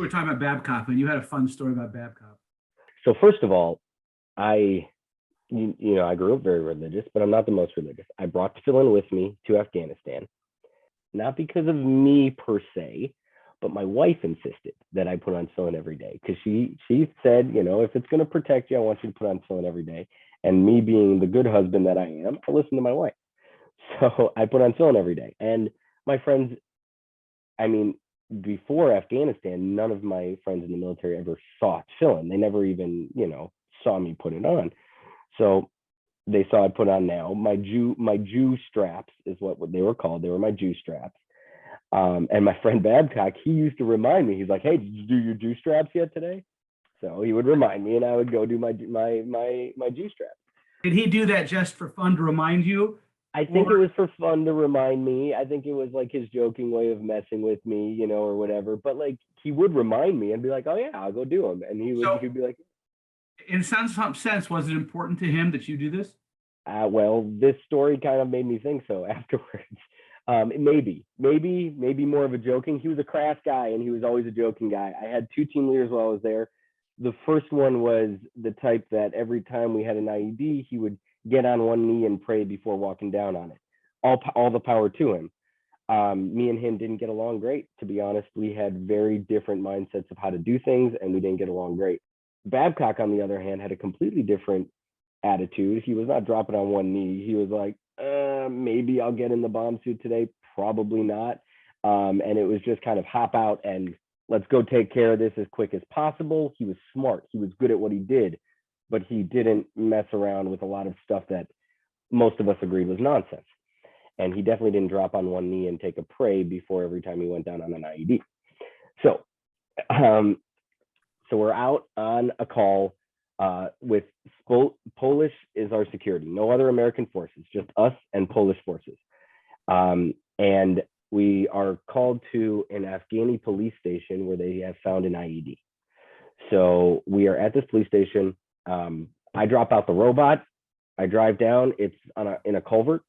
were talking about Babcock, and you had a fun story about Babcock. So first of all, I grew up very religious, but I'm not the most religious. I brought Tefillin with me to Afghanistan, not because of me per se, but my wife insisted that I put on Tefillin every day because she said, if it's going to protect you, I want you to put on Tefillin every day. And me being the good husband that I am, I listen to my wife. So I put on Tefillin every day. And my friends, before Afghanistan, none of my friends in the military ever saw Tefillin. They never even, saw me put it on. So they saw I put on now. My Jew straps is what they were called. They were my Jew straps. And my friend Babcock, he used to remind me. He's like, "Hey, did you do your Jew straps yet today?" So he would remind me, and I would go do my Jew straps. Did he do that just for fun to remind you? I think it was for fun to remind me. I think it was like his joking way of messing with me, or whatever. But like he would remind me and be like, "Oh yeah, I'll go do them," and he'd be like, in some sense, was it important to him that you do this? Well, this story kind of made me think so afterwards. Maybe more of a joking. He was a crass guy, and he was always a joking guy. I had 2 team leaders while I was there. The first one was the type that every time we had an IED, he would get on one knee and pray before walking down on it. All the power to him. Me and him didn't get along great, to be honest. We had very different mindsets of how to do things, and we didn't get along great. Babcock, on the other hand, had a completely different attitude. He was not dropping on one knee. He was like, maybe I'll get in the bomb suit today, probably not. And it was just kind of hop out and let's go take care of this as quick as possible. He was smart. He was good at what he did, but he didn't mess around with a lot of stuff that most of us agreed was nonsense. And he definitely didn't drop on one knee and take a pray before every time he went down on an IED. So we're out on a call with Polish is our security, no other American forces, just us and Polish forces. And we are called to an Afghani police station where they have found an IED. So we are at this police station. I drop out the robot. I drive down. It's in a culvert.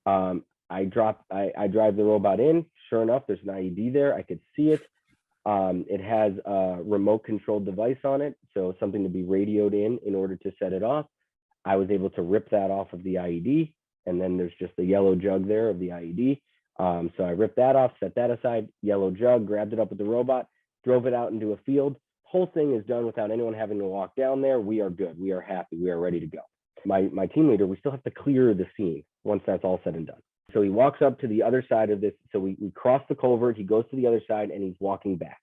I drive the robot in. Sure enough, there's an IED there. I could see it. It has a remote controlled device on it, so something to be radioed in order to set it off. I was able to rip that off of the IED, and then there's just the yellow jug there of the IED. So I ripped that off, set that aside, yellow jug, grabbed it up with the robot, drove it out into a field. Whole thing is done without anyone having to walk down there. We are good. We are happy. We are ready to go. My team leader, we still have to clear the scene once that's all said and done. So he walks up to the other side of this. So we cross the culvert. He goes to the other side and he's walking back.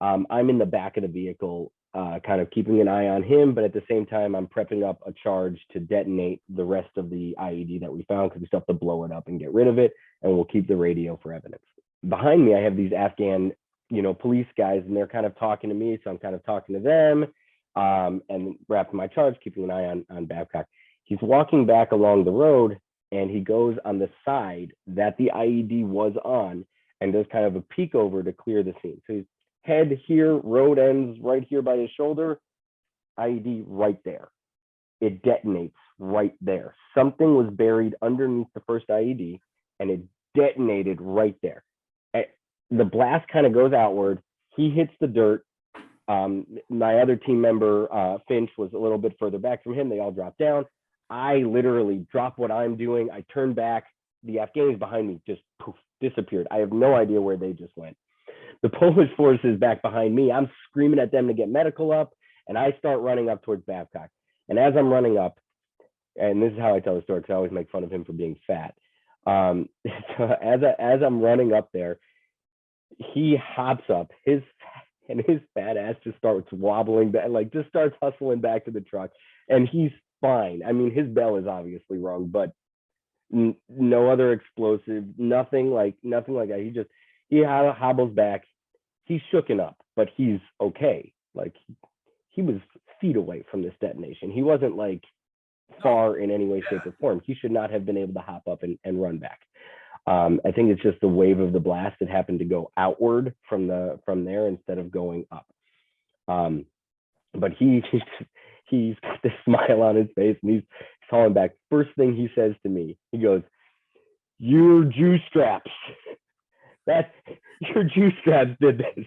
I'm in the back of the vehicle, kind of keeping an eye on him, but at the same time, I'm prepping up a charge to detonate the rest of the IED that we found because we still have to blow it up and get rid of it, and we'll keep the radio for evidence. Behind me, I have these Afghan, police guys, and they're kind of talking to me, so I'm kind of talking to them, and wrapping my charge, keeping an eye on Babcock. He's walking back along the road, and he goes on the side that the IED was on, and does kind of a peek over to clear the scene. So he's head here, road ends right here by his shoulder, IED right there. It detonates right there. Something was buried underneath the first IED, and it detonated right there. The blast kind of goes outward. He hits the dirt. My other team member, Finch, was a little bit further back from him. They all dropped down. I literally drop what I'm doing. I turn back. The Afghans behind me just poof, disappeared. I have no idea where they just went. The Polish force is back behind me. I'm screaming at them to get medical up, and I start running up towards Babcock. And as I'm running up, and this is how I tell the story because I always make fun of him for being fat. So as I'm running up there, he hops up. His fat ass just starts wobbling back, like just starts hustling back to the truck, and he's fine. I mean, his bell is obviously wrong, but no other explosive, nothing like that. He hobbles back. He's shooken up, but he's okay. Like he was feet away from this detonation. He wasn't like far in any way, shape, or form. He should not have been able to hop up and run back. I think it's just the wave of the blast that happened to go outward from there instead of going up. But he's got this smile on his face and he's calling back. First thing he says to me, he goes, "Your Jew straps. Your Jew straps did this."